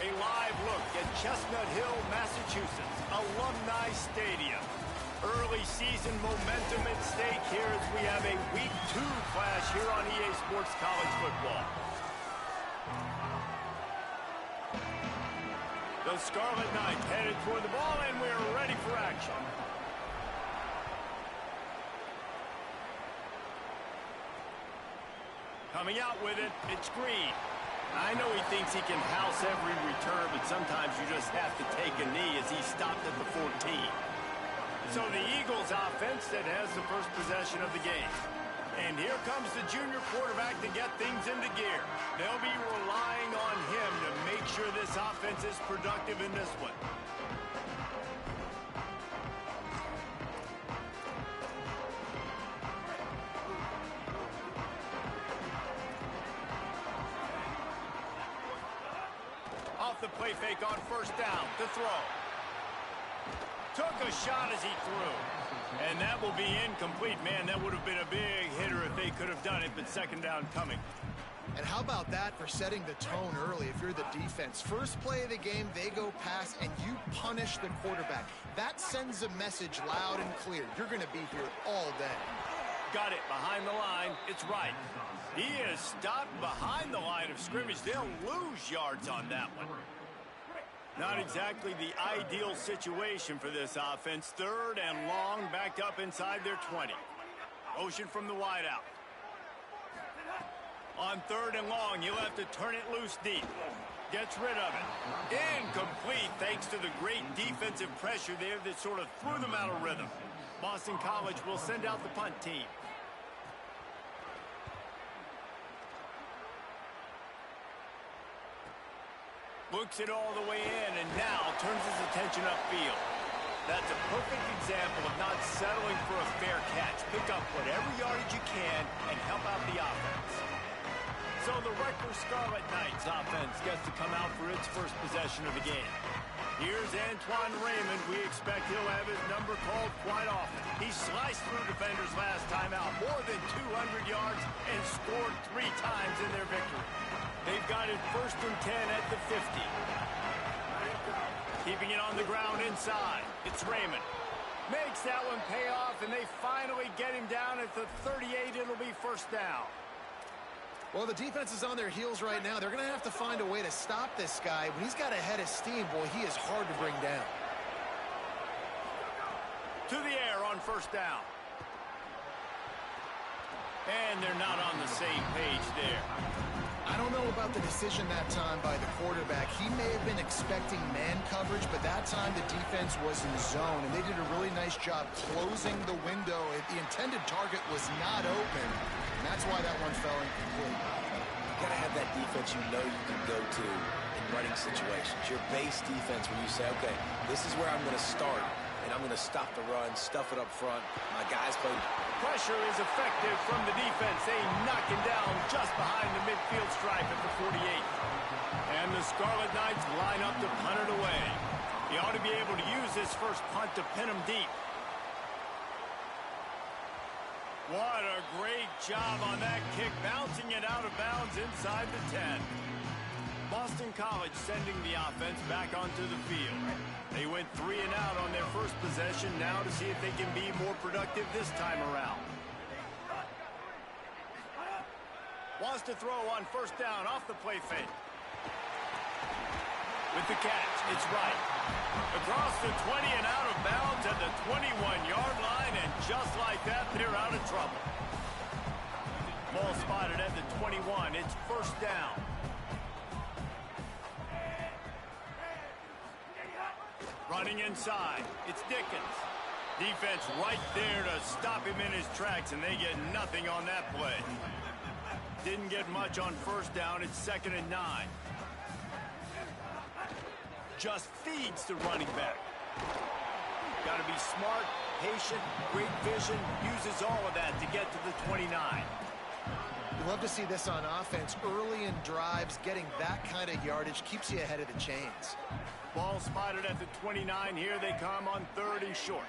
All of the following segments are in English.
A live look at Chestnut Hill, Massachusetts, Alumni Stadium. Early season momentum at stake here as we have a Week 2 clash here on EA Sports College Football. The Scarlet Knights headed toward the ball, and we're ready for action. Coming out with it, it's Green. I know he thinks he can house every return, but sometimes you just have to take a knee as he stopped at the 14. So the Eagles offense that has the first possession of the game. And here comes the junior quarterback to get things into gear. They'll be relying on him to make sure this offense is productive in this one. Off the play fake on first down to throw. Took a shot as he threw. And that will be incomplete. Man, that would have been a big hitter if they could have done it, but second down coming. And how about that for setting the tone early if you're the defense? First play of the game, they go pass, and you punish the quarterback. That sends a message loud and clear. You're going to be here all day. Got it behind the line. It's right. He is stopped behind the line of scrimmage. They'll lose yards on that one. Not exactly the ideal situation for this offense. Third and long, backed up inside their 20. Motion from the wideout. On third and long, you'll have to turn it loose deep. Gets rid of it. Incomplete thanks to the great defensive pressure there that sort of threw them out of rhythm. Boston College will send out the punt team. Looks it all the way in and now turns his attention upfield. That's a perfect example of not settling for a fair catch. Pick up whatever yardage you can and help out the offense. So the Rutgers Scarlet Knights offense gets to come out for its first possession of the game. Here's Antoine Raymond. We expect he'll have his number called quite often. He sliced through defenders last time out, more than 200 yards, and scored 3 times in their victory. They've got it first and 10 at the 50. Keeping it on the ground inside. It's Raymond. Makes that one pay off, and they finally get him down at the 38. It'll be first down. Well, the defense is on their heels right now. They're going to have to find a way to stop this guy. When he's got a head of steam, boy, he is hard to bring down. To the air on first down. And they're not on the same page there. I don't know about the decision that time by the quarterback. He may have been expecting man coverage, but that time the defense was in zone, and they did a really nice job closing the window. The intended target was not open, and that's why that one fell incomplete. You got to have that defense you know you can go to in running situations. Your base defense where you say, okay, this is where I'm going to start, and I'm going to stop the run, stuff it up front. My guys play. Pressure is effective from the defense. They knock him down just behind the midfield stripe at the 48. And the Scarlet Knights line up to punt it away. He ought to be able to use this first punt to pin him deep. What a great job on that kick, bouncing it out of bounds inside the 10. Boston College sending the offense back onto the field. They went 3 and out on their first possession, now to see if they can be more productive this time around. Wants to throw on first down off the play fake. With the catch, it's right. Across the 20 and out of bounds at the 21-yard line, and just like that, they're out of trouble. Ball spotted at the 21. It's first down. Running inside, it's Dickens. Defense right there to stop him in his tracks, and they get nothing on that play. Didn't get much on first down. It's second and 9. Just feeds the running back. Got to be smart, patient, great vision, uses all of that to get to the 29. You love to see this on offense. Early in drives, getting that kind of yardage keeps you ahead of the chains. Ball spotted at the 29. Here they come on third and short.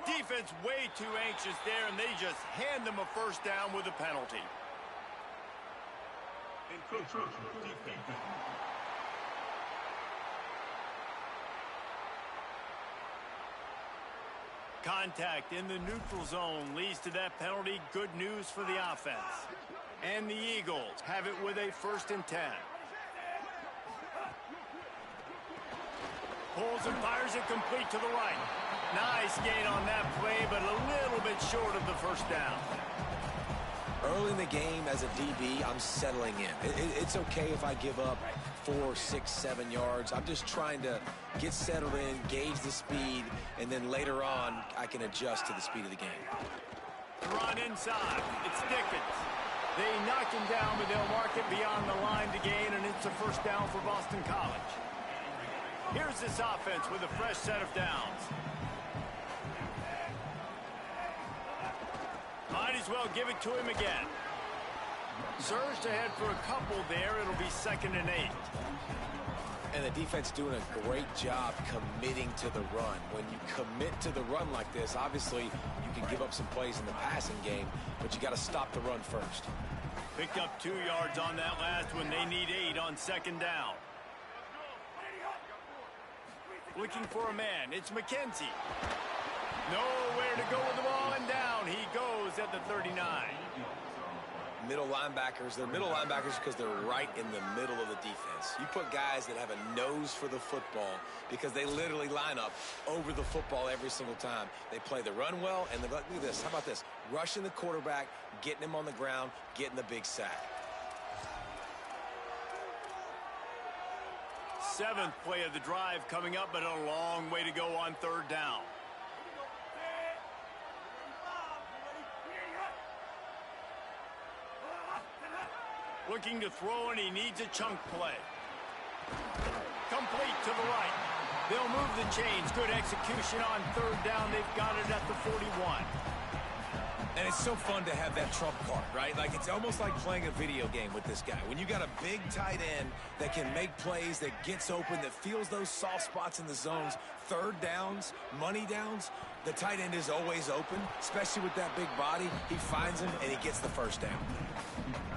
Defense way too anxious there, and they just hand them a first down with a penalty. Contact in the neutral zone leads to that penalty. Good news for the offense. And the Eagles have it with a 1st and 10. Pulls and fires it complete to the right. Nice gain on that play, but a little bit short of the 1st down. Early in the game, as a DB, I'm settling in. It's okay if I give up 4, 6, 7 yards. I'm just trying to get settled in, gauge the speed, and then later on, I can adjust to the speed of the game. Run inside. It's Dickens. They knock him down, but they'll mark it beyond the line to gain, and it's a 1st down for Boston College. Here's this offense with a fresh set of downs. Might as well give it to him again. Surged ahead for a couple there. It'll be 2nd and 8. And the defense doing a great job committing to the run. When you commit to the run like this, obviously you can give up some plays in the passing game, but you got to stop the run first. Picked up 2 yards on that last one. They need 8 on 2nd down. Looking for a man. It's McKenzie. Nowhere to go with the ball, and down he goes at the 39. Middle linebackers, they're middle linebackers because they're right in the middle of the defense. You put guys that have a nose for the football because they literally line up over the football every single time. They play the run well, and look at this. How about this? Rushing the quarterback, getting him on the ground, getting the big sack. 7th play of the drive coming up, but a long way to go on 3rd down. Looking to throw, and he needs a chunk play. Complete to the right. They'll move the chains. Good execution on 3rd down. They've got it at the 41. And it's so fun to have that trump card, right? Like, it's almost like playing a video game with this guy. When you got a big tight end that can make plays, that gets open, that feels those soft spots in the zones, 3rd downs, money downs, the tight end is always open, especially with that big body. He finds him, and he gets the 1st down.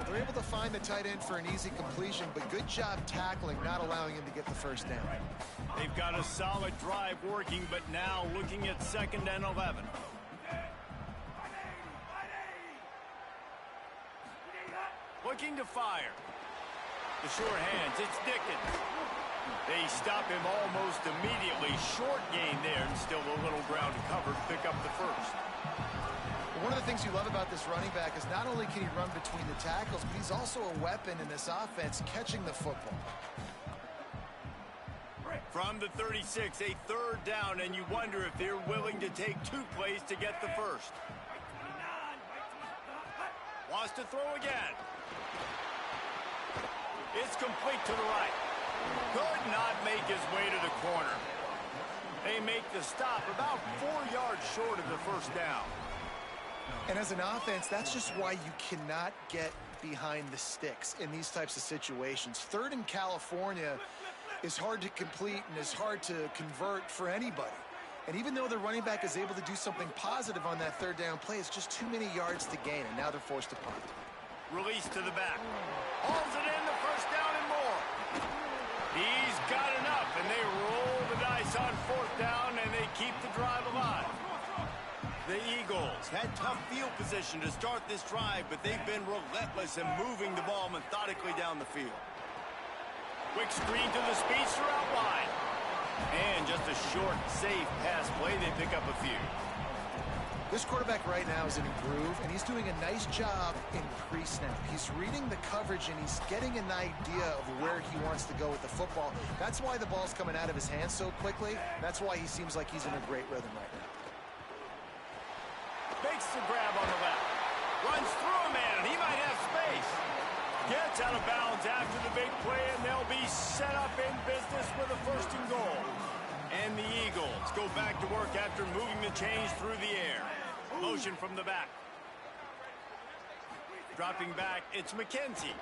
They're able to find the tight end for an easy completion, but good job tackling, not allowing him to get the 1st down. They've got a solid drive working, but now looking at 2nd and 11. Looking to fire. The short hands, it's Dickens. They stop him almost immediately. Short gain there, and still a little ground covered. Pick up the 1st. One of the things you love about this running back is not only can he run between the tackles, but he's also a weapon in this offense, catching the football. From the 36, a 3rd down, and you wonder if they're willing to take 2 plays to get the 1st. Wants to throw again. It's complete to the right. Could not make his way to the corner. They make the stop about 4 yards short of the 1st down. And as an offense, that's just why you cannot get behind the sticks in these types of situations. 3rd in California is hard to complete and is hard to convert for anybody. And even though the running back is able to do something positive on that 3rd down play, it's just too many yards to gain, and now they're forced to punt. Release to the back. Hauls it in, the 1st down and more. He's got enough, and they roll the dice on 4th down, and they keep the drive alive. The Eagles had tough field position to start this drive, but they've been relentless in moving the ball methodically down the field. Quick screen to the speedster out wide. And just a short, safe pass play. They pick up a few. This quarterback right now is in a groove, and he's doing a nice job in pre-snap. He's reading the coverage, and he's getting an idea of where he wants to go with the football. That's why the ball's coming out of his hands so quickly. That's why he seems like he's in a great rhythm right now. Makes the grab on the left. Runs through a man. He might have space. Gets out of bounds after the big play, and they'll be set up in business with a 1st and goal. And the Eagles go back to work after moving the chains through the air. Motion from the back. Dropping back, it's McKenzie.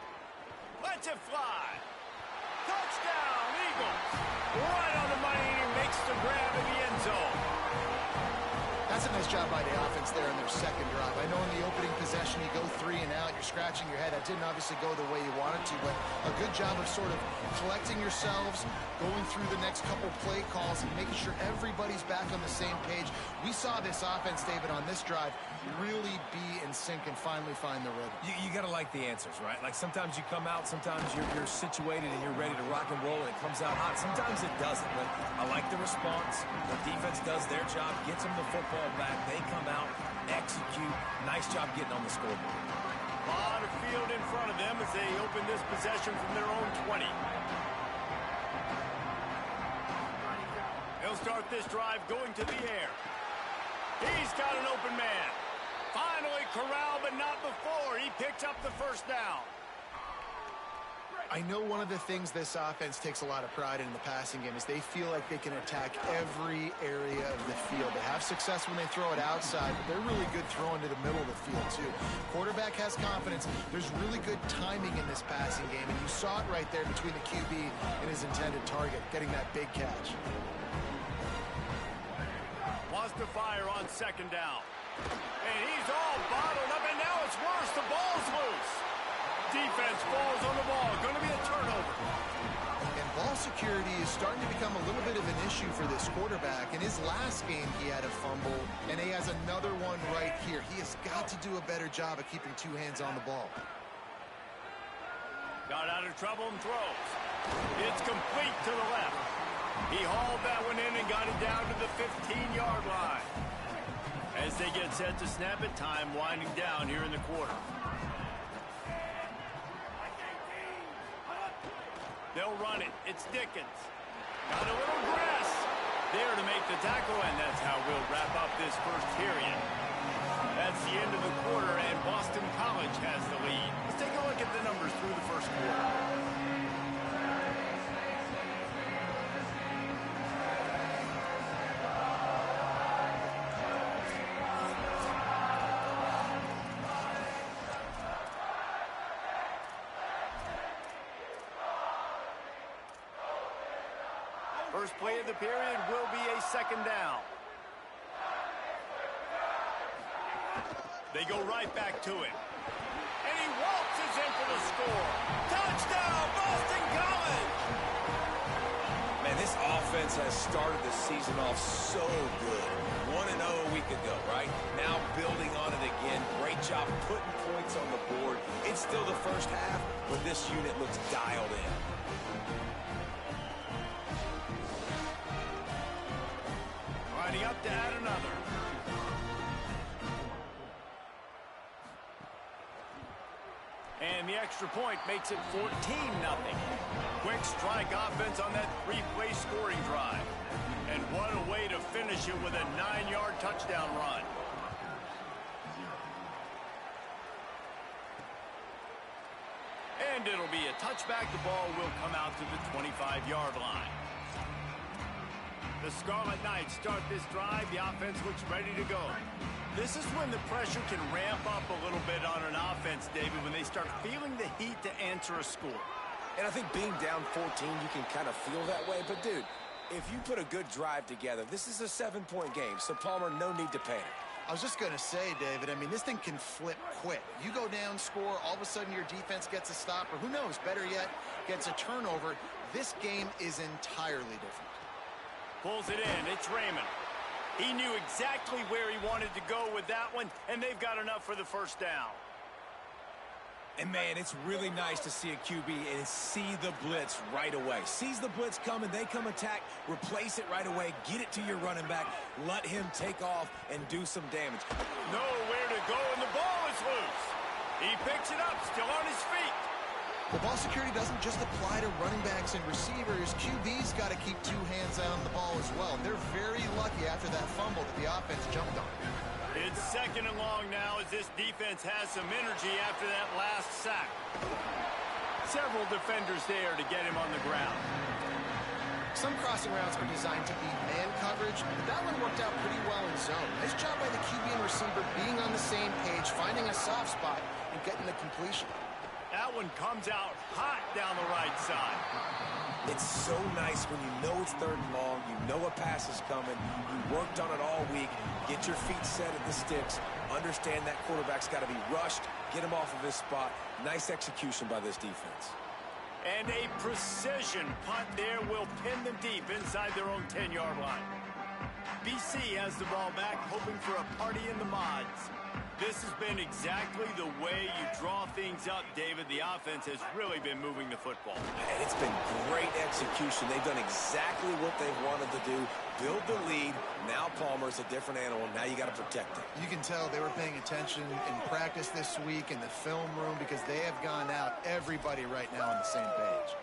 Lets it fly. Touchdown, Eagles. Right on the money, and he makes the grab in the end zone. That's a Nice job by the offense there in their second drive. I know in the opening possession you go 3 and out, you're scratching your head. That didn't obviously go the way you wanted to, but a good job of sort of collecting yourselves, going through the next couple play calls, and making sure everybody's back on the same page. We saw this offense, David, on this drive really be in sync and finally find the rhythm. You got to like the answers, right? Like sometimes you come out, sometimes you're situated and you're ready to rock and roll and it comes out hot. Sometimes it doesn't, but I like the response. The defense does their job, gets them the football back. They come out, execute. Nice job getting on the scoreboard. A lot of field in front of them as they open this possession from their own 20. They'll start this drive going to the air. He's got an open man. Finally corralled, but not before. He picks up the first down. I know one of the things this offense takes a lot of pride in the passing game is they feel like they can attack every area of the field. They have success when they throw it outside, but they're really good throwing to the middle of the field, too. Quarterback has confidence. There's really good timing in this passing game, and you saw it right there between the QB and his intended target, getting that big catch. Wants to fire on second down. And he's all bottled up, and now it's worse. The ball's loose. Defense falls on the ball. Going to be a turnover. And ball security is starting to become a little bit of an issue for this quarterback. In his last game, he had a fumble, and he has another one right here. He has got to do a better job of keeping 2 hands on the ball. Got out of trouble and throws. It's complete to the left. He hauled that one in and got it down to the 15-yard line. As they get set to snap it, time winding down here in the quarter. They'll run it. It's Dickens. Got a little grass there to make the tackle, and that's how we'll wrap up this first period. That's the end of the quarter, and Boston College has the lead. Let's take a look at the numbers through the first quarter. First play of the period will be a second down. They go right back to him. And he waltzes in for the score. Touchdown, Boston College! Man, this offense has started the season off so good. 1-0 a week ago, right? Now building on it again. Great job putting points on the board. It's still the first half, but this unit looks dialed in. Lining up to add another. And the extra point makes it 14-0. Quick strike offense on that 3-play scoring drive. And what a way to finish it with a 9-yard touchdown run. And it'll be a touchback. The ball will come out to the 25-yard line. The Scarlet Knights start this drive. The offense looks ready to go. This is when the pressure can ramp up a little bit on an offense, David, when they start feeling the heat to answer a score. And I think being down 14, you can kind of feel that way. But, dude, if you put a good drive together, this is a 7-point game. So, Palmer, no need to panic. I was just going to say, David, I mean, this thing can flip quick. You go down, score, all of a sudden your defense gets a stop, or who knows, better yet, gets a turnover. This game is entirely different. Pulls it in. It's Raymond. He knew exactly where he wanted to go with that one, and they've got enough for the first down. And, man, it's really nice to see a QB and see the blitz right away. Sees the blitz coming, they come attack, replace it right away, get it to your running back, let him take off and do some damage. Nowhere to go, and the ball is loose. He picks it up, still on his feet. Well, ball security doesn't just apply to running backs and receivers. QB's got to keep 2 hands on the ball as well. They're very lucky after that fumble that the offense jumped on. It's second and long now as this defense has some energy after that last sack. Several defenders there to get him on the ground. Some crossing routes are designed to be man coverage, but that one worked out pretty well in zone. Nice job by the QB and receiver being on the same page, finding a soft spot, and getting the completion. That one comes out hot down the right side. It's so nice when you know it's 3rd and long, you know a pass is coming, you worked on it all week, get your feet set at the sticks, understand that quarterback's got to be rushed, get him off of his spot. Nice execution by this defense. And a precision punt there will pin them deep inside their own 10-yard line. BC has the ball back, hoping for a party in the mods. This has been exactly the way you draw things up, David. The offense has really been moving the football. And it's been great execution. They've done exactly what they've wanted to do. Build the lead. Now Palmer's a different animal. Now you got to protect it. You can tell they were paying attention in practice this week in the film room because they have gone out, everybody right now on the same page.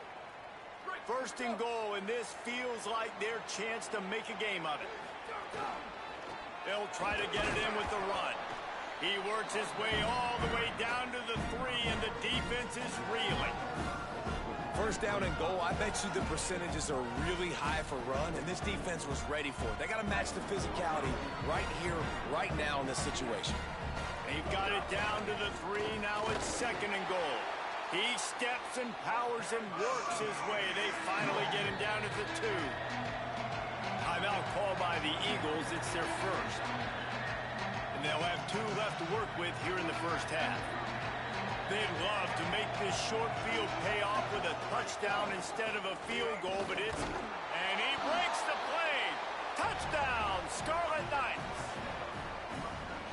1st and goal, and this feels like their chance to make a game of it. They'll try to get it in with the run. He works his way all the way down to the 3, and the defense is reeling. 1st down and goal, I bet you the percentages are really high for run, and this defense was ready for it. They got to match the physicality right here, right now in this situation. They've got it down to the 3. Now it's 2nd and goal. He steps and powers and works his way. They finally get him down at the 2. Timeout called by the Eagles. It's their 1st. And they'll have 2 left to work with here in the 1st half. They'd love to make this short field pay off with a touchdown instead of a field goal, but it's... And he breaks the play! Touchdown, Scarlet Knights!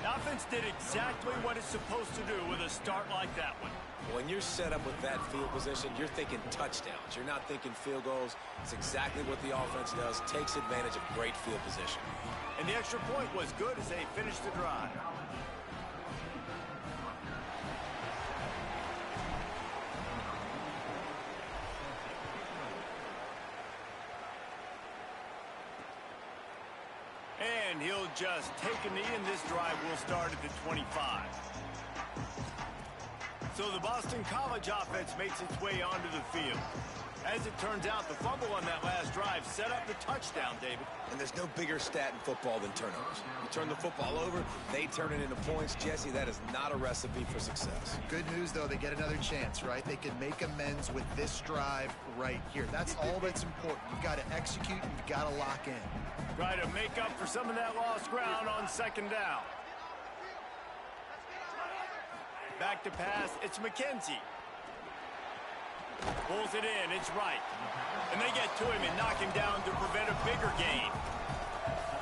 The offense did exactly what it's supposed to do with a start like that one. When you're set up with that field position, you're thinking touchdowns. You're not thinking field goals. It's exactly what the offense does. Takes advantage of great field position. And the extra point was good as they finished the drive. And he'll just take a knee, and this drive will start at the 25. So the Boston College offense makes its way onto the field. As it turns out, the fumble on that last drive set up the touchdown, David. And there's no bigger stat in football than turnovers. You turn the football over, they turn it into points. Jesse, that is not a recipe for success. Good news, though, they get another chance, right? They can make amends with this drive right here. That's all that's important. You've got to execute and you've got to lock in. Try to make up for some of that lost ground on 2nd down. Back to pass, it's McKenzie. Pulls it in, it's right. And they get to him and knock him down to prevent a bigger gain.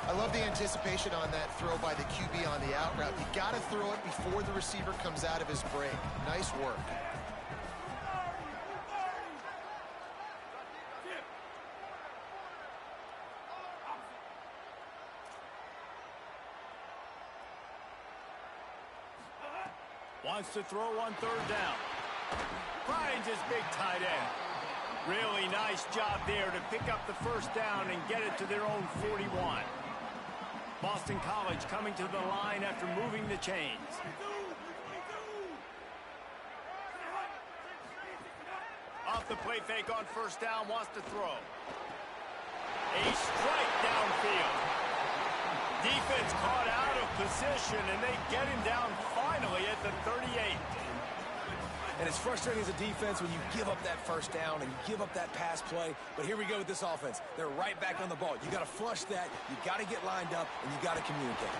I love the anticipation on that throw by the QB on the out route. You got to throw it before the receiver comes out of his break. Nice work. Wants to throw on 3rd down. Finds his big tight end. Really nice job there to pick up the 1st down and get it to their own 41. Boston College coming to the line after moving the chains. Off the play fake on 1st down, wants to throw. A strike downfield. Defense caught out of position, and they get him down finally at the 38. And it's frustrating as a defense when you give up that 1st down and you give up that pass play. But here we go with this offense. They're right back on the ball. You got to flush that. You got to get lined up, and you got to communicate.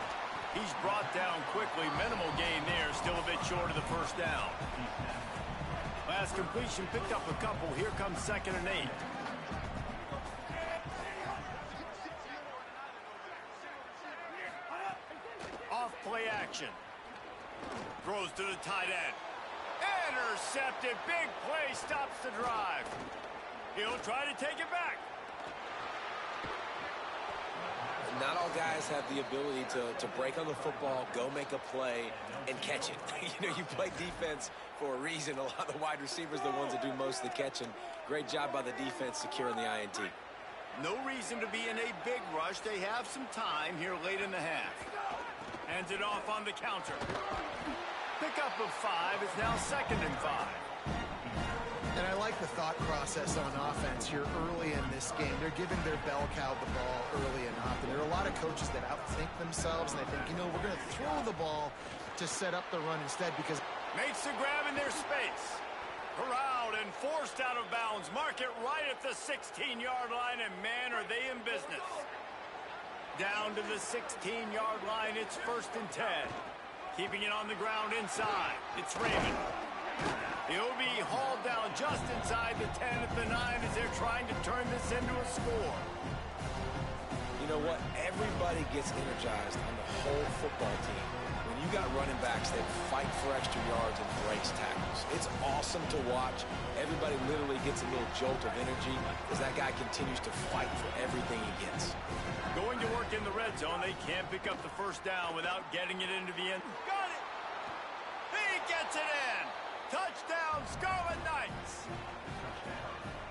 He's brought down quickly. Minimal gain there. Still a bit short of the 1st down. Last completion picked up a couple. Here comes 2nd and 8. Off play action. Throws to the tight end. Intercepted. Big play stops the drive. He'll try to take it back. Not all guys have the ability to break on the football, go make a play, and catch it. You know, you play defense for a reason. A lot of the wide receivers are the ones that do most of the catching. Great job by the defense securing the INT. No reason to be in a big rush. They have some time here late in the half. Hands it off on the counter. Pickup of 5 is now 2nd and 5. And I like the thought process on offense here early in this game. They're giving their bell cow the ball early and often. There are a lot of coaches that outthink themselves, and they think, you know, we're going to throw the ball to set up the run instead because... Makes the grab in their space. Corralled and forced out of bounds. Mark it right at the 16-yard line, and man, are they in business. Down to the 16-yard line, it's 1st and 10. Keeping it on the ground inside, it's Raymond. He'll be hauled down just inside the 10 at the 9 as they're trying to turn this into a score. You know what? Everybody gets energized on the whole football team. When you got running backs that fight for extra yards and breaks tackles, it's awesome to watch. Everybody literally gets a little jolt of energy as that guy continues to fight for everything he gets. Going to work in the red zone, they can't pick up the 1st down without getting it into the end. Got it! He gets it in! Touchdown, Scarlet Knights!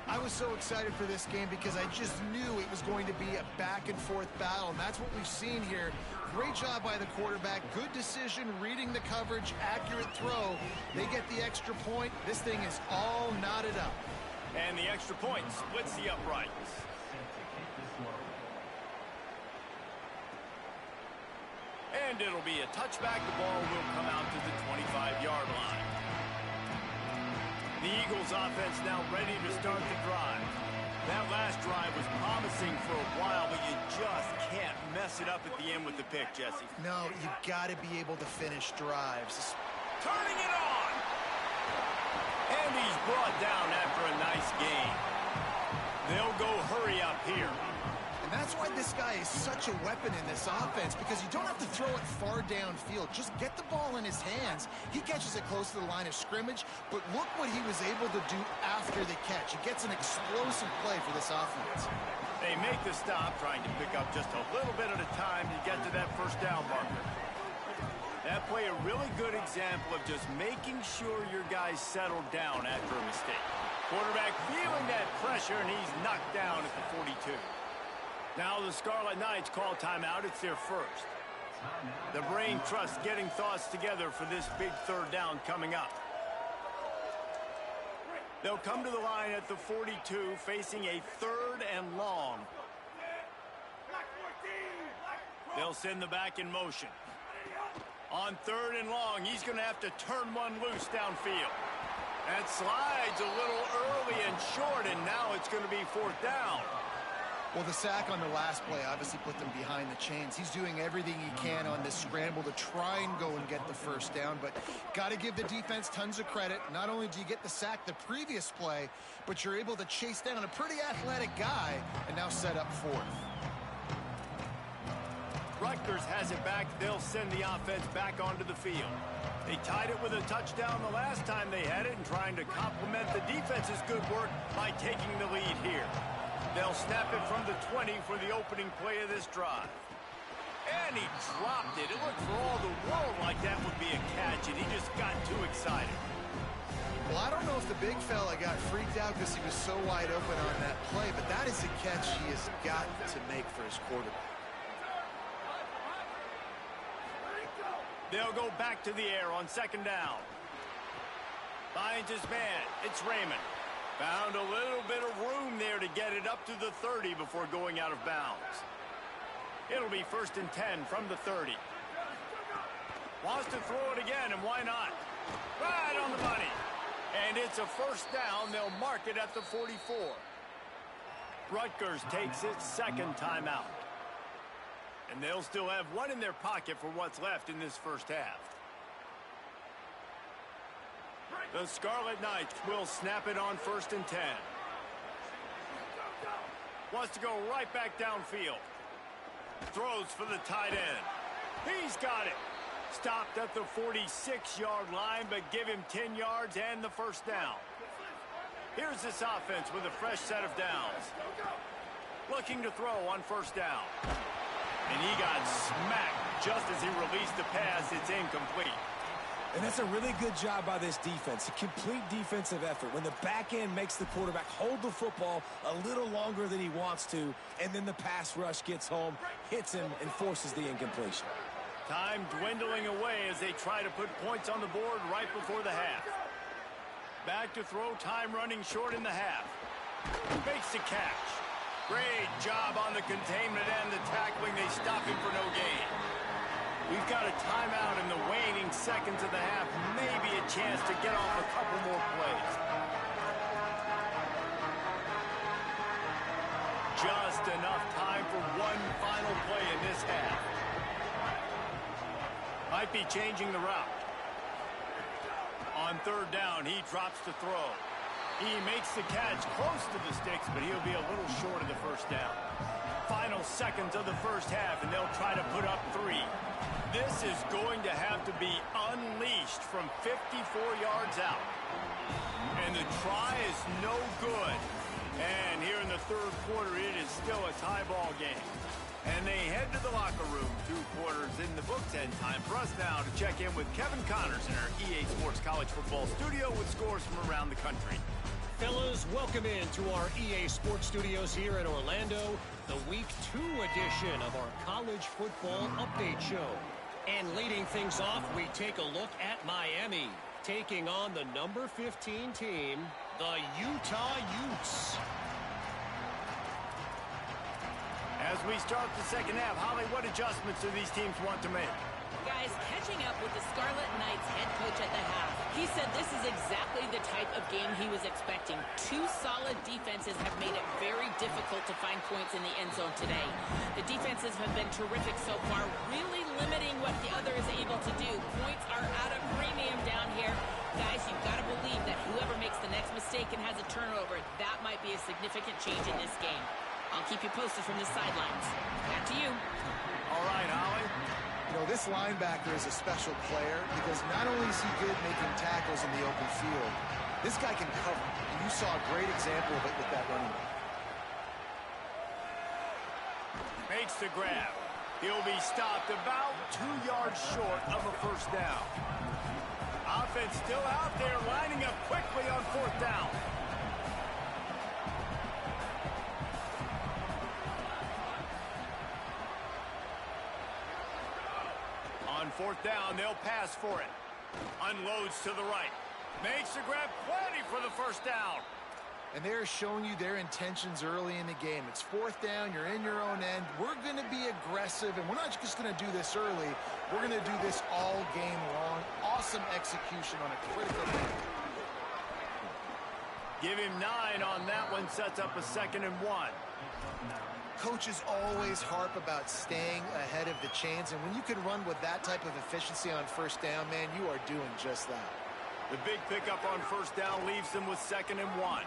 I was so excited for this game because I just knew it was going to be a back-and-forth battle, and that's what we've seen here. Great job by the quarterback, good decision, reading the coverage, accurate throw. They get the extra point. This thing is all knotted up. And the extra point splits the uprights. And it'll be a touchback. The ball will come out to the 25-yard line. The Eagles offense now ready to start the drive. That last drive was promising for a while, but you just can't mess it up at the end with the pick, Jesse. No, you've got to be able to finish drives. Turning it on! And he's brought down after a nice gain. They'll go hurry up here. And that's why this guy is such a weapon in this offense, because you don't have to throw it far downfield. Just get the ball in his hands. He catches it close to the line of scrimmage, but look what he was able to do after the catch. He gets an explosive play for this offense. They make the stop, trying to pick up just a little bit at a time to get to that 1st down marker. That play, a really good example of just making sure your guys settle down after a mistake. Quarterback feeling that pressure, and he's knocked down at the 42. Now the Scarlet Knights call timeout. It's their 1st. The brain trust getting thoughts together for this big 3rd down coming up. They'll come to the line at the 42, facing a 3rd and long. They'll send the back in motion. On 3rd and long, he's going to have to turn one loose downfield. That slides a little early and short, and now it's going to be 4th down. Well, the sack on the last play obviously put them behind the chains. He's doing everything he can on this scramble to try and go and get the 1st down, but got to give the defense tons of credit. Not only do you get the sack the previous play, but you're able to chase down a pretty athletic guy and now set up 4th. Rutgers has it back. They'll send the offense back onto the field. They tied it with a touchdown the last time they had it and trying to complement the defense's good work by taking the lead here. They'll snap it from the 20 for the opening play of this drive. And he dropped it. It looked for all the world like that would be a catch, and he just got too excited. Well, I don't know if the big fella got freaked out because he was so wide open on that play, but that is a catch he has got to make for his quarterback. They'll go back to the air on 2nd down. Finds his man. It's Raymond. Found a little bit of room there to get it up to the 30 before going out of bounds. It'll be 1st and 10 from the 30. Wants to throw it again, and why not? Right on the money. And it's a 1st down. They'll mark it at the 44. Rutgers takes its 2nd timeout. And they'll still have one in their pocket for what's left in this 1st half. The Scarlet Knights will snap it on 1st and 10. Wants to go right back downfield. Throws for the tight end. He's got it. Stopped at the 46-yard line, but give him 10 yards and the 1st down. Here's this offense with a fresh set of downs. Looking to throw on 1st down. And he got smacked just as he released the pass. It's incomplete. And that's a really good job by this defense, a complete defensive effort. When the back end makes the quarterback hold the football a little longer than he wants to, and then the pass rush gets home, hits him, and forces the incompletion. Time dwindling away as they try to put points on the board right before the half. Back to throw, time running short in the half. Makes the catch. Great job on the containment and the tackling. They stop him for no gain. We've got a timeout in the waning seconds of the half. Maybe a chance to get off a couple more plays. Just enough time for one final play in this half. Might be changing the route. On third down, he drops to throw. He makes the catch close to the sticks, but he'll be a little short of the first down. Final seconds of the first half, and they'll try to put up 3. This is going to have to be unleashed from 54 yards out. And the try is no good. And here in the third quarter, it is still a tie ball game. And they head to the locker room. 2 quarters in the books, and time for us now to check in with Kevin Connors in our EA Sports College Football Studio with scores from around the country. Fellas, welcome in to our EA Sports Studios here in Orlando, the Week 2 edition of our College Football Update Show. And leading things off, we take a look at Miami, taking on the number 15 team, the Utah Utes. As we start the second half, Holly, what adjustments do these teams want to make? Guys, catching up with the Scarlet Knights head coach at the half. He said this is exactly the type of game he was expecting. 2 solid defenses have made it very difficult to find points in the end zone today. The defenses have been terrific so far, really limiting what the other is able to do. Points are at a premium down here. Guys, you've got to believe that whoever makes the next mistake and has a turnover, that might be a significant change in this game. I'll keep you posted from the sidelines. Back to you. All right, Holly. You know, this linebacker is a special player because not only is he good making tackles in the open field, this guy can cover. And you saw a great example of it with that running back. Makes the grab. He'll be stopped about 2 yards short of a first down. Offense still out there, lining up quickly on fourth down. On fourth down, they'll pass for it. Unloads to the right. Makes the grab, plenty for the first down. And they're showing you their intentions early in the game. It's fourth down, you're in your own end. We're going to be aggressive, and we're not just going to do this early. We're going to do this all game long. Awesome execution on a critical game. Give him 9 on that one, sets up a 2nd and 1. Coaches always harp about staying ahead of the chains, and when you can run with that type of efficiency on first down, man, you are doing just that. The big pickup on first down leaves them with 2nd and 1.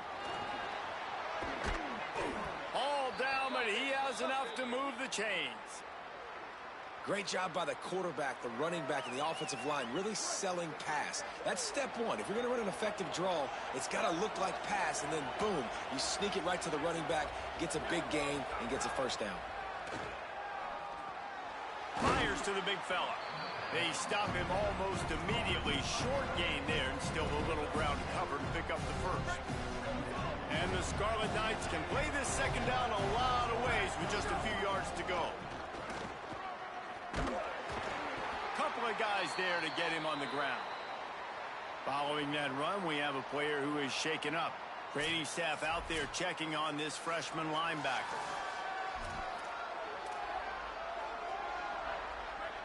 All down, but he has enough to move the chains. Great job by the quarterback, the running back, and the offensive line really selling pass. That's step 1. If you're going to run an effective draw, it's got to look like pass, and then boom, you sneak it right to the running back, gets a big gain, and gets a first down. Fires to the big fella. They stop him almost immediately. Short gain there, and still a little ground to cover to pick up the first. And the Scarlet Knights can play this second down a lot of ways with just a few yards to go. Couple of guys there to get him on the ground. Following that run, we have a player who is shaken up. Training staff out there checking on this freshman linebacker.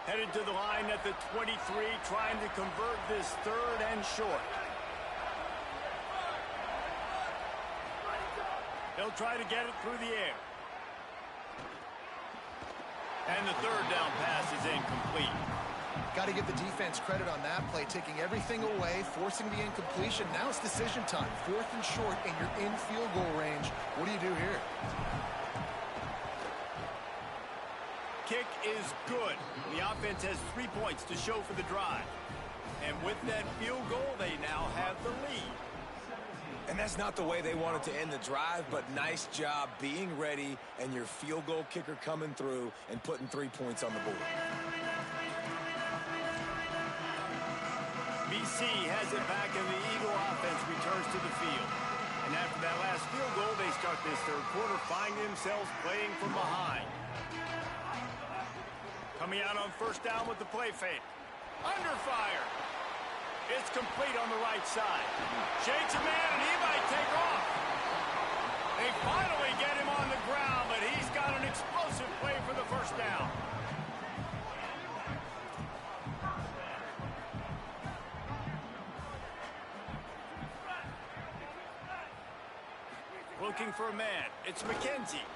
Headed to the line at the 23, trying to convert this 3rd and short. They'll try to get it through the air. And the 3rd down pass is incomplete. Got to give the defense credit on that play, taking everything away, forcing the incompletion. Now it's decision time. 4th and short, and you're in field goal range. What do you do here? Kick is good. The offense has 3 points to show for the drive. And with that field goal, they now have the lead. And that's not the way they wanted to end the drive, but nice job being ready and your field goal kicker coming through and putting 3 points on the board. BC has it back, and the Eagle offense returns to the field. And after that last field goal, they start this third quarter, find themselves playing from behind. Coming out on first down with the play fake. Under fire. It's complete on the right side. Shakes a man, and he might take off. They finally get him on the ground, but he's got an explosive play for the first down. looking for a man. It's McKenzie.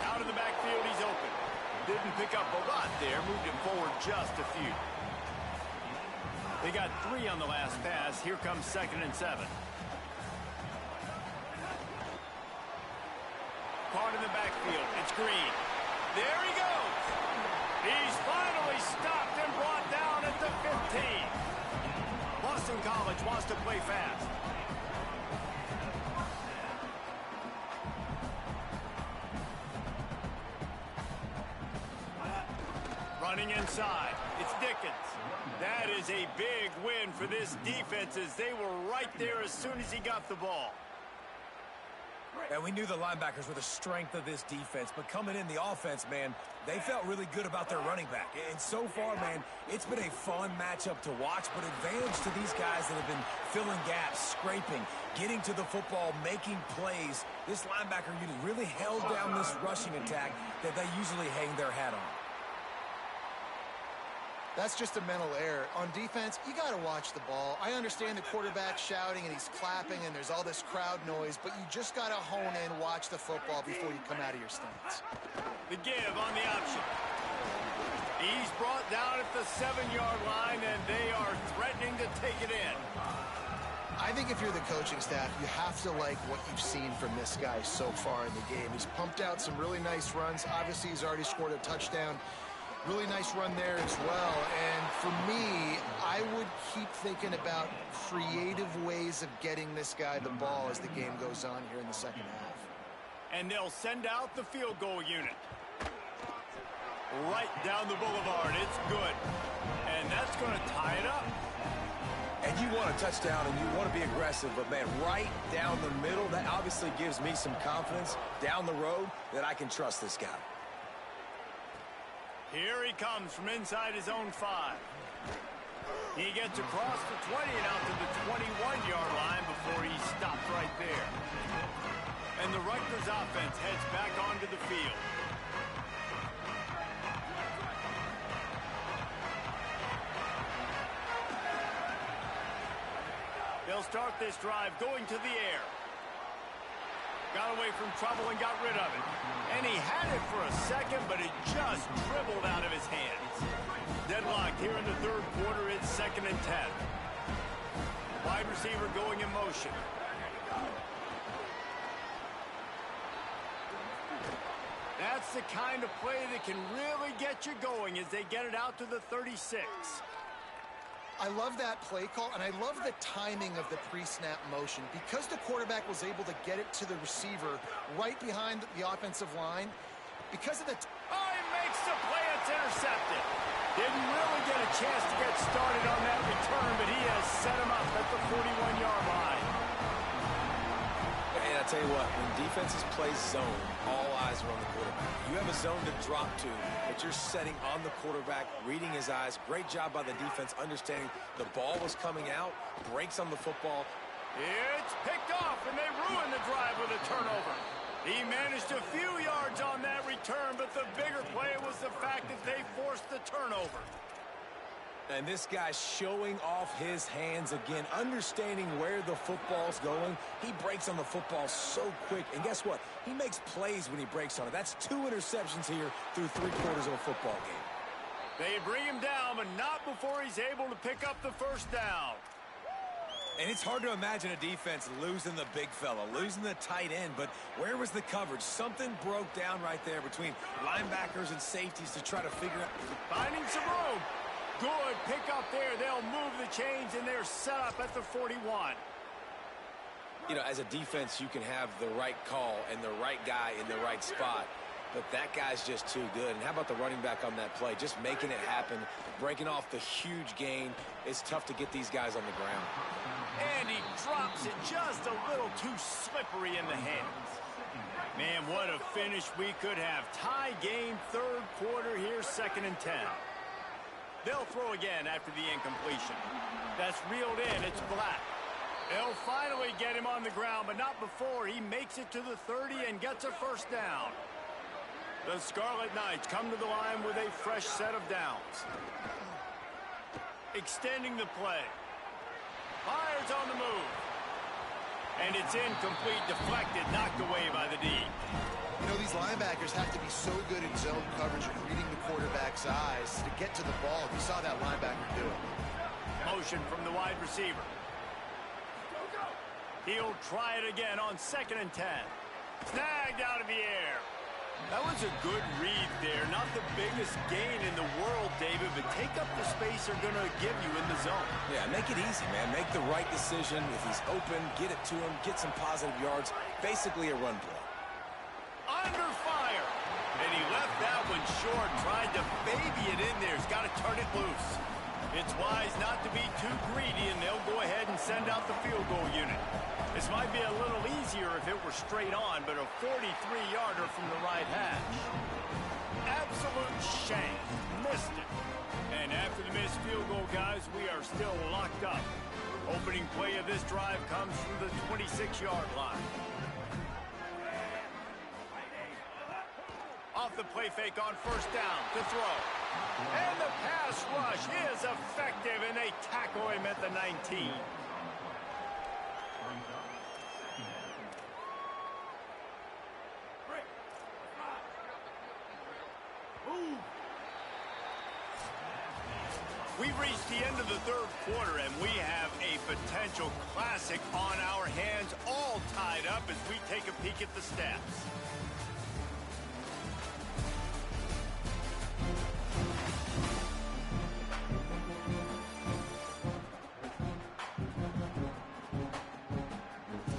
Out of the backfield, he's open. Didn't pick up a lot there. Moved him forward just a few. They got 3 on the last pass. Here comes 2nd and 7. Caught in the backfield. It's Green. There he goes. He's finally stopped and brought down at the 15. Boston College wants to play fast. Running inside. It's Dickens. That is a big win for this defense as they were right there as soon as he got the ball. And we knew the linebackers were the strength of this defense, but coming in the offense, man, they felt really good about their running back. And so far, man, it's been a fun matchup to watch, but advantage to these guys that have been filling gaps, scraping, getting to the football, making plays. This linebacker unit really held down this rushing attack that they usually hang their hat on. That's just a mental error. On defense, you got to watch the ball. I understand the quarterback shouting and he's clapping and there's all this crowd noise, but you just got to hone in, watch the football before you come out of your stance. The give on the option. He's brought down at the 7-yard line, and they are threatening to take it in. I think if you're the coaching staff, you have to like what you've seen from this guy so far in the game. He's pumped out some really nice runs. Obviously, he's already scored a touchdown. Really nice run there as well. And for me, I would keep thinking about creative ways of getting this guy the ball as the game goes on here in the second half. And they'll send out the field goal unit. Right down the boulevard. It's good. And that's going to tie it up. And you want a touchdown and you want to be aggressive, but, man, right down the middle, that obviously gives me some confidence down the road that I can trust this guy. Here he comes from inside his own 5. He gets across the 20 and out to the 21-yard line before he stopped right there. And the Rutgers offense heads back onto the field. They'll start this drive going to the air. Got away from trouble and got rid of it. And he had it for a second, but it just dribbled out of his hands. Deadlocked here in the 3rd quarter. It's 2nd and 10. Wide receiver going in motion. That's the kind of play that can really get you going as they get it out to the 36. I love that play call, and I love the timing of the pre-snap motion. Because the quarterback was able to get it to the receiver right behind the offensive line, because of the... He makes the play. It's intercepted. Didn't really get a chance to get started on that return, but he has set him up at the 41-yard line. And I tell you what, when defenses play zone, all eyes are on the quarterback. You have a zone to drop to, but you're setting on the quarterback, reading his eyes. Great job by the defense, understanding the ball was coming out, breaks on the football. It's picked off, and they ruin the drive with a turnover. He managed a few yards on that return, but the bigger play was the fact that they forced the turnover. And this guy's showing off his hands again, understanding where the football's going. He breaks on the football so quick. And guess what? He makes plays when he breaks on it. That's 2 interceptions here through 3 quarters of a football game. They bring him down, but not before he's able to pick up the 1st down. And it's hard to imagine a defense losing the big fella, losing the tight end, but where was the coverage? Something broke down right there between linebackers and safeties to try to figure out. Finding some room. Good pick up there. They'll move the chains, and they're set up at the 41. You know, as a defense, you can have the right call and the right guy in the right spot, but that guy's just too good. And how about the running back on that play? Just making it happen, breaking off the huge gain. It's tough to get these guys on the ground. And he drops it just a little too slippery in the hands. Man, what a finish we could have. Tie game, 3rd quarter here, 2nd and 10. They'll throw again after the incompletion. That's reeled in. It's Black. They'll finally get him on the ground, but not before he makes it to the 30 and gets a 1st down. The Scarlet Knights come to the line with a fresh set of downs. Extending the play. Fires on the move. And it's incomplete, deflected, knocked away by the D. You know, these linebackers have to be so good in zone coverage and reading the quarterback's eyes to get to the ball. You saw that linebacker do it. Motion from the wide receiver. He'll try it again on 2nd and 10. Snagged out of the air. That was a good read there. Not the biggest gain in the world, David, but take up the space they're going to give you in the zone. Yeah, make it easy, man. Make the right decision. If he's open, get it to him, get some positive yards. Basically a run play. Under fire. And he left that one short, tried to baby it in there. He's got to turn it loose. It's wise not to be too greedy, and they'll go ahead and send out the field goal unit. This might be a little easier if it were straight on, but a 43-yarder from the right hash. Absolute shame. Missed it. And after the missed field goal, guys, we are still locked up. Opening play of this drive comes from the 26-yard line. Off the play fake on 1st down to throw. And the pass rush is effective, and they tackle him at the 19. We've reached the end of the 3rd quarter, and we have a potential classic on our hands, all tied up as we take a peek at the stats.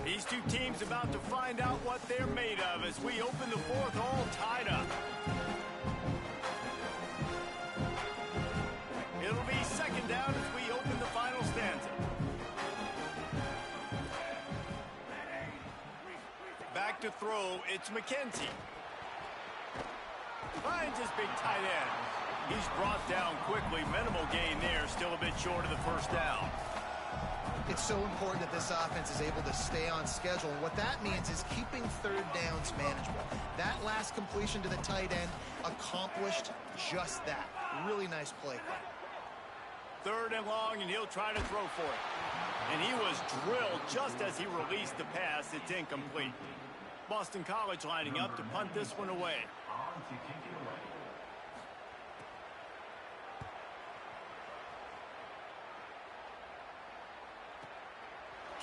These two teams about to find out what they're made of as we open the 4th, all tied up. It'll be 2nd down as we open the final stanza. Back to throw, it's McKenzie. Finds his big tight end. He's brought down quickly. Minimal gain there, still a bit short of the 1st down. It's so important that this offense is able to stay on schedule, and what that means is keeping 3rd downs manageable. That last completion to the tight end accomplished just that. Really nice play. 3rd and long, and he'll try to throw for it. And he was drilled just as he released the pass. It's incomplete. Boston College lining up to punt this one away.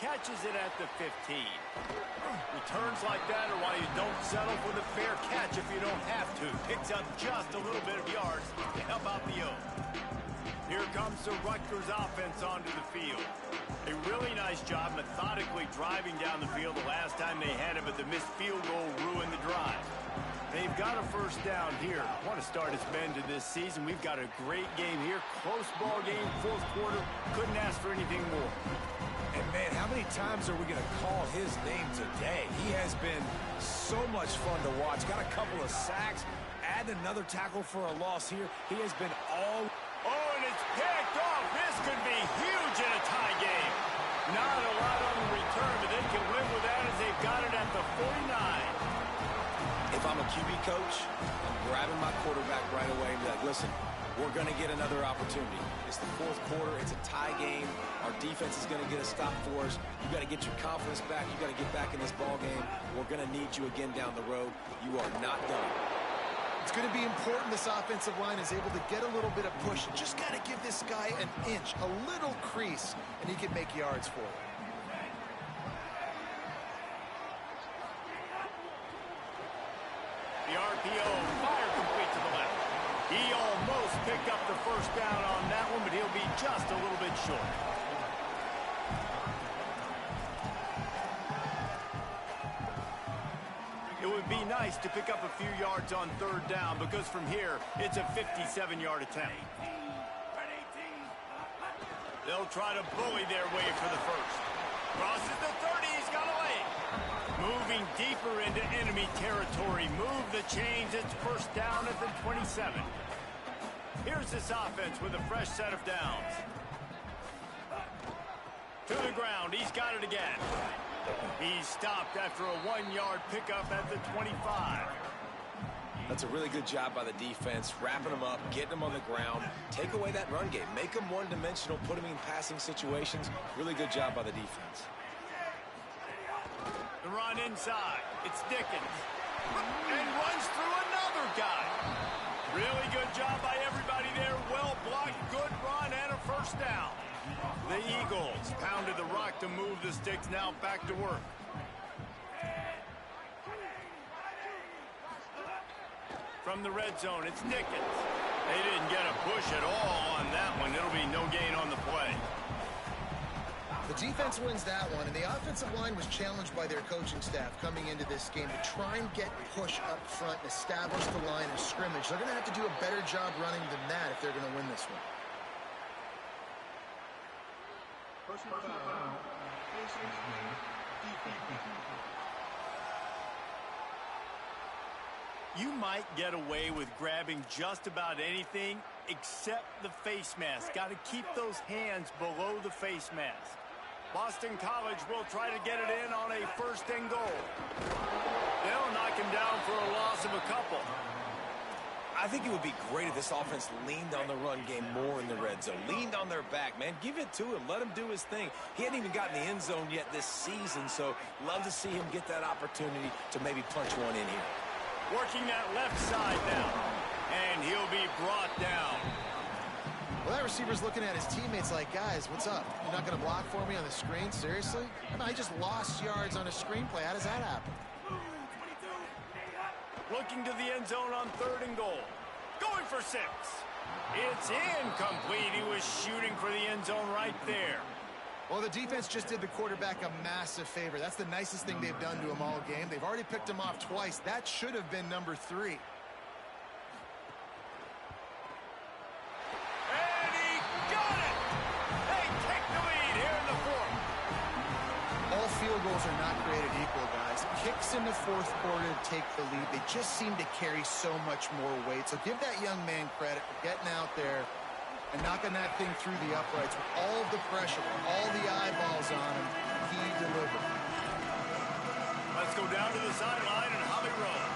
Catches it at the 15. Returns like that are why you don't settle for the fair catch if you don't have to. Picks up just a little bit of yards to help out the O. Here comes the Rutgers offense onto the field. A really nice job methodically driving down the field the last time they had it, but the missed field goal ruined the drive. They've got a 1st down here. Want to start his men to this season. We've got a great game here. Close ball game, 4th quarter. Couldn't ask for anything more. And, man, how many times are we going to call his name today? He has been so much fun to watch. Got a couple of sacks. Add another tackle for a loss here. He has been all... Oh, and it's picked off. This could be huge in a tie game. Not a lot on the return, but they can live with that as they've got it at the 49. If I'm a QB coach, I'm grabbing my quarterback right away and be like, listen, we're going to get another opportunity. It's the 4th quarter. It's a tie game. Our defense is going to get a stop for us. You got to get your confidence back. You got to get back in this ball game. We're going to need you again down the road. You are not done. It's going to be important this offensive line is able to get a little bit of push. Just got to give this guy an inch, a little crease, and he can make yards for it. The RPO, fire complete to the left. He almost picked up the 1st down on that one, but he'll be just a little bit short. It would be nice to pick up a few yards on 3rd down because from here, it's a 57-yard attempt. They'll try to bully their way for the 1st. Crosses the 30, he's got a lane. Moving deeper into enemy territory. Move the chains, it's 1st down at the 27. Here's this offense with a fresh set of downs. To the ground, he's got it again. He's stopped after a 1-yard pickup at the 25. That's a really good job by the defense, wrapping them up, getting them on the ground. Take away that run game. Make them one-dimensional, put them in passing situations. Really good job by the defense. The run inside. It's Dickens. And runs through another guy. Really good job by everybody there. Well blocked, good run, and a first down. The Eagles pounded the rock to move the sticks. Now back to work. From the red zone, it's Dickens. They didn't get a push at all on that one. It'll be no gain on the play. The defense wins that one, and the offensive line was challenged by their coaching staff coming into this game to try and get push up front and establish the line of scrimmage. They're going to have to do a better job running than that if they're going to win this one. You might get away with grabbing just about anything except the face mask. Got to keep those hands below the face mask. Boston College will try to get it in on a first and goal. They'll knock him down for a loss of a couple. I think it would be great if this offense leaned on the run game more in the red zone. Leaned on their back, man. Give it to him. Let him do his thing. He hadn't even gotten the end zone yet this season, so love to see him get that opportunity to maybe punch one in here. Working that left side now. And he'll be brought down. Well, that receiver's looking at his teammates like, guys, what's up? You're not going to block for me on the screen? Seriously? I mean, I just lost yards on a screenplay. How does that happen? Looking to the end zone on third and goal. Going for 6. It's incomplete. He was shooting for the end zone right there. Well, the defense just did the quarterback a massive favor. That's the nicest thing they've done to him all game. They've already picked him off twice. That should have been number 3. And he got it! They take the lead here in the fourth. All field goals are not created equal, guys. Kicks in the fourth quarter to take the lead. They just seem to carry so much more weight. So give that young man credit for getting out there and knocking that thing through the uprights with all of the pressure, with all the eyeballs on him. He delivered. Let's go down to the sideline and Holly Rowe.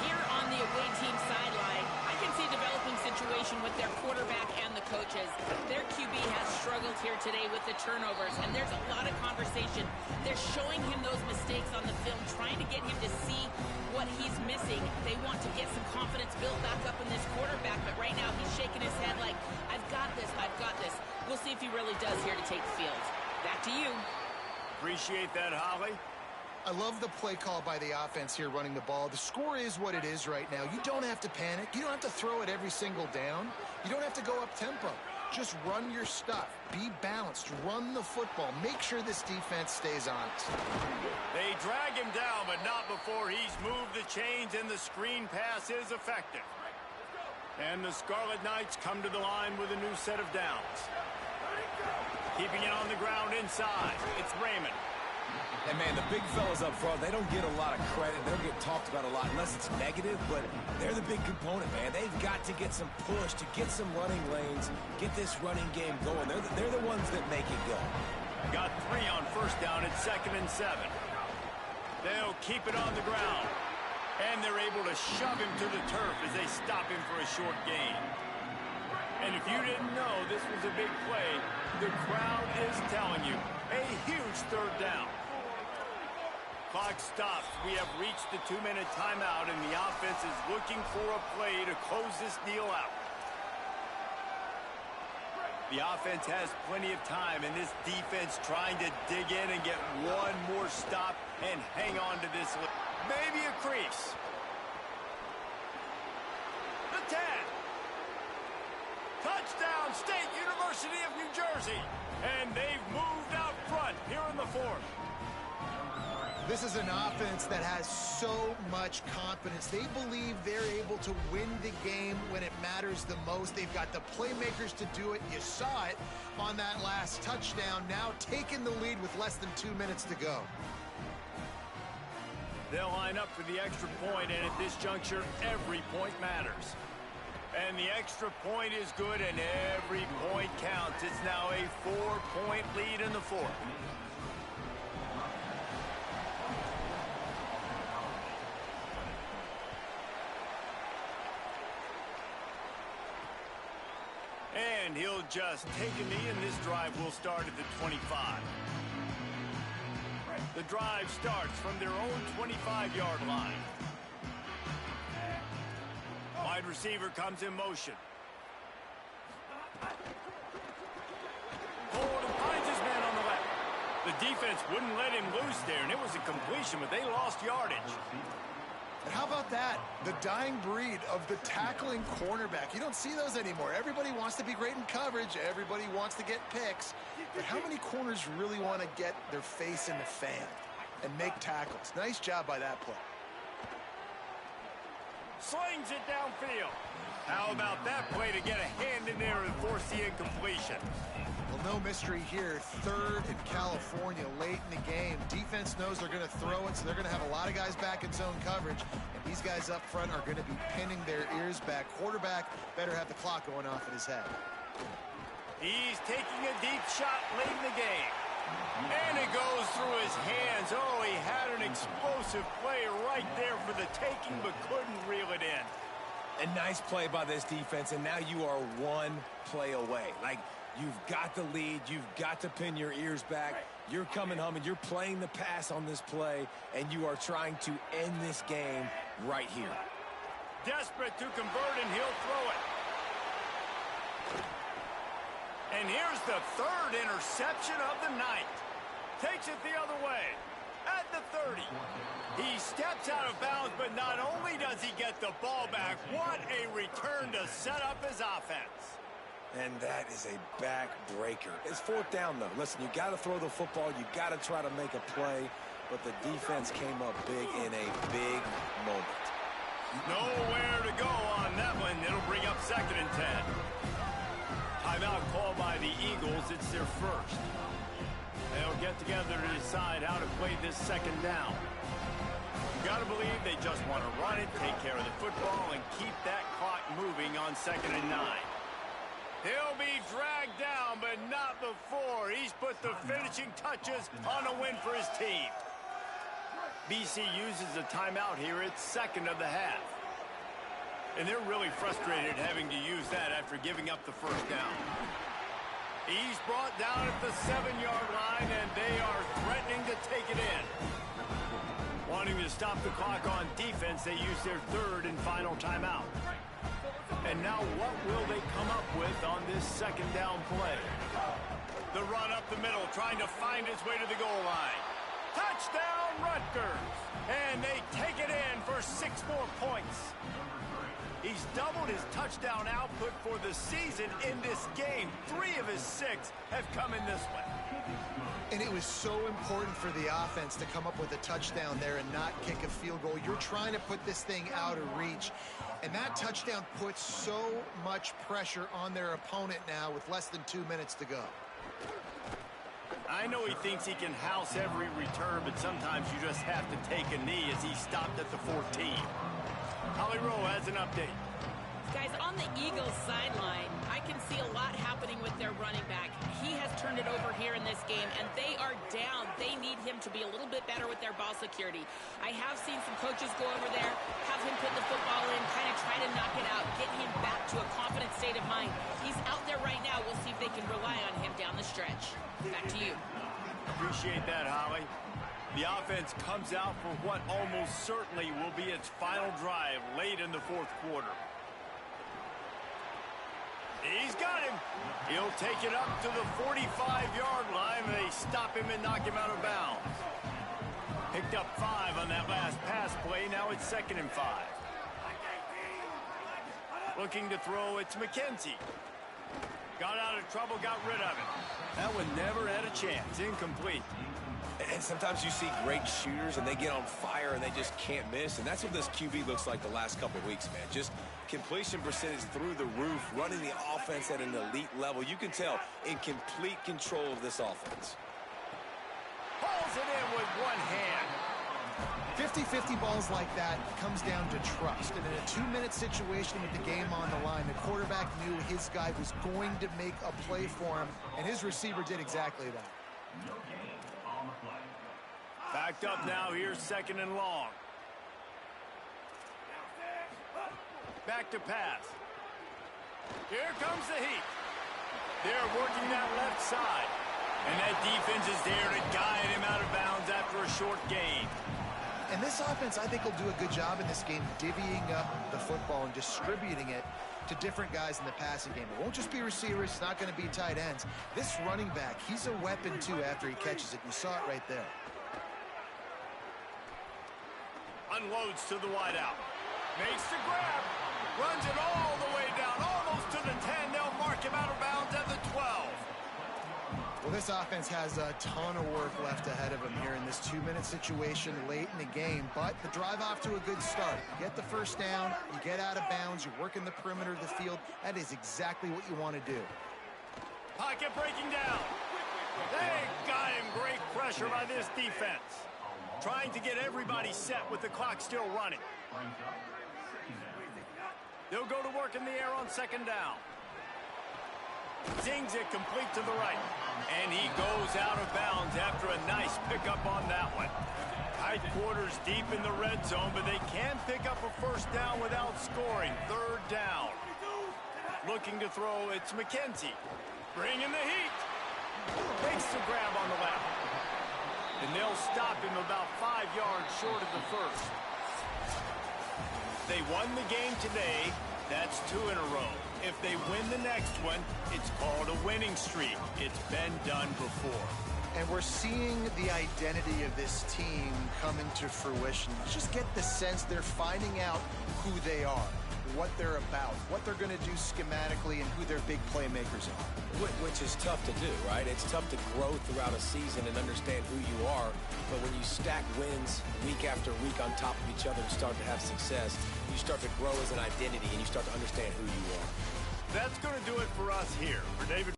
Here on the away team sideline, I can see a developing situation with their quarterback and the coaches. Their QB has struggled here today with the turnovers, and there's a lot of conversation. They're showing him those mistakes on the film, trying to get him to see what he's missing. They want to get some confidence built back up in this quarterback, but right now he's shaking his head like, I've got this, I've got this. We'll see if he really does here to take the field. Back to you. Appreciate that, Holly. I love the play call by the offense here running the ball. The score is what it is right now. You don't have to panic. You don't have to throw it every single down. You don't have to go up tempo. Just run your stuff. Be balanced. Run the football. Make sure this defense stays honest. They drag him down, but not before he's moved the chains and the screen pass is effective. And the Scarlet Knights come to the line with a new set of downs. Keeping it on the ground inside. It's Raymond. And, man, the big fellas up front, they don't get a lot of credit. They don't get talked about a lot unless it's negative, but they're the big component, man. They've got to get some push, to get some running lanes, get this running game going. They're the ones that make it go. Got 3 on first down at 2nd and 7. They'll keep it on the ground. And they're able to shove him to the turf as they stop him for a short gain. And if you didn't know this was a big play, the crowd is telling you, a huge third down. Clock stops. We have reached the 2-minute timeout, and the offense is looking for a play to close this deal out. The offense has plenty of time, and this defense trying to dig in and get one more stop and hang on to this. Maybe a crease. The 10. Touchdown, State University of New Jersey. And they've moved out front here in the fourth. This is an offense that has so much confidence. They believe they're able to win the game when it matters the most. They've got the playmakers to do it. You saw it on that last touchdown. Now taking the lead with less than 2 minutes to go. They'll line up for the extra point, and at this juncture, every point matters. And the extra point is good, and every point counts. It's now a 4-point lead in the fourth. And he'll just take a knee, and this drive will start at the 25. The drive starts from their own 25-yard line. Wide receiver comes in motion. Forward and finds his man on the left. The defense wouldn't let him loose there, and it was a completion, but they lost yardage. And how about that? The dying breed of the tackling cornerback. You don't see those anymore. Everybody wants to be great in coverage. Everybody wants to get picks. But how many corners really want to get their face in the fan and make tackles? Nice job by that play. Slings it downfield. How about that play to get a hand in there and force the incompletion? Well, no mystery here. Third in California late in the game. Defense knows they're going to throw it, so they're going to have a lot of guys back in zone coverage. And these guys up front are going to be pinning their ears back. Quarterback better have the clock going off in his head. He's taking a deep shot late in the game. And it goes through his hands. Oh, he had an explosive play right there for the taking, but couldn't reel it in. A nice play by this defense, and now you are one play away. Like, you've got the lead. You've got to pin your ears back. You're coming home, and you're playing the pass on this play, and you are trying to end this game right here. Desperate to convert, and he'll throw it. And here's the third interception of the night. Takes it the other way. At the 30. He steps out of bounds, but not only does he get the ball back, what a return to set up his offense. And that is a backbreaker. It's fourth down, though. Listen, you got to throw the football. You got to try to make a play. But the defense came up big in a big moment. Nowhere to go on that one. It'll bring up 2nd and 10. Timeout called by the Eagles. It's their first. They'll get together to decide how to play this 2nd down. You got to believe they just want to run it, take care of the football, and keep that clock moving on 2nd and 9. He'll be dragged down, but not before. He's put the finishing touches on a win for his team. BC uses a timeout here. It's 2nd of the half. And they're really frustrated having to use that after giving up the first down. He's brought down at the 7-yard line, and they are threatening to take it in. Wanting to stop the clock on defense, they use their 3rd and final timeout. And now what will they come up with on this 2nd down play? The run up the middle, trying to find his way to the goal line. Touchdown, Rutgers! And they take it in for 6 more points. He's doubled his touchdown output for the season in this game. 3 of his 6 have come in this one. And it was so important for the offense to come up with a touchdown there and not kick a field goal. You're trying to put this thing out of reach. And that touchdown puts so much pressure on their opponent now with less than 2 minutes to go. I know he thinks he can house every return, but sometimes you just have to take a knee as he stopped at the 14. Holly Rowe has an update. Guys, on the Eagles sideline, I can see a lot happening with their running back. He has turned it over here in this game, and they are down. They need him to be a little bit better with their ball security. I have seen some coaches go over there, have him put the football in, kind of try to knock it out, get him back to a confident state of mind. He's out there right now. We'll see if they can rely on him down the stretch. Back to you. Appreciate that, Holly. The offense comes out for what almost certainly will be its final drive late in the 4th quarter. He's got him. He'll take it up to the 45-yard line. They stop him and knock him out of bounds. Picked up 5 on that last pass play. Now it's 2nd and 5. Looking to throw, it's McKenzie. Got out of trouble, got rid of it. That one never had a chance. Incomplete. And sometimes you see great shooters, and they get on fire, and they just can't miss. And that's what this QB looks like the last couple of weeks, man. Just completion percentage through the roof, running the offense at an elite level. You can tell in complete control of this offense. Pulls it in with one hand. 50-50 balls like that comes down to trust. And in a 2-minute situation with the game on the line, the quarterback knew his guy was going to make a play for him, and his receiver did exactly that. Backed up now, here's 2nd and long. Back to pass. Here comes the heat. They're working that left side. And that defense is there to guide him out of bounds after a short gain. And this offense, I think, will do a good job in this game divvying up the football and distributing it to different guys in the passing game. It won't just be receivers. It's not going to be tight ends. This running back, he's a weapon, too, after he catches it. You saw it right there. Unloads to the wideout. Makes the grab. Runs it all the way down, almost to the 10. They'll mark him out of bounds at the 12. Well, this offense has a ton of work left ahead of them here in this 2-minute situation late in the game, but the drive off to a good start. You get the first down, you get out of bounds, you work in the perimeter of the field. That is exactly what you want to do. Pocket breaking down. They got him. Great pressure by this defense. Trying to get everybody set with the clock still running. They'll go to work in the air on second down. Zings it complete to the right. And he goes out of bounds after a nice pickup on that one. Tight quarters deep in the red zone, but they can pick up a first down without scoring. Third down. Looking to throw, it's McKenzie. Bringing the heat. Makes the grab on the left. And they'll stop him about 5 yards short of the first. They won the game today. That's 2 in a row. If they win the next one, it's called a winning streak. It's been done before. And we're seeing the identity of this team come into fruition. You just get the sense they're finding out who they are, what they're about, what they're going to do schematically, and who their big playmakers are. Which is tough to do, right? It's tough to grow throughout a season and understand who you are. But when you stack wins week after week on top of each other and start to have success, you start to grow as an identity and you start to understand who you are. That's going to do it for us here. For David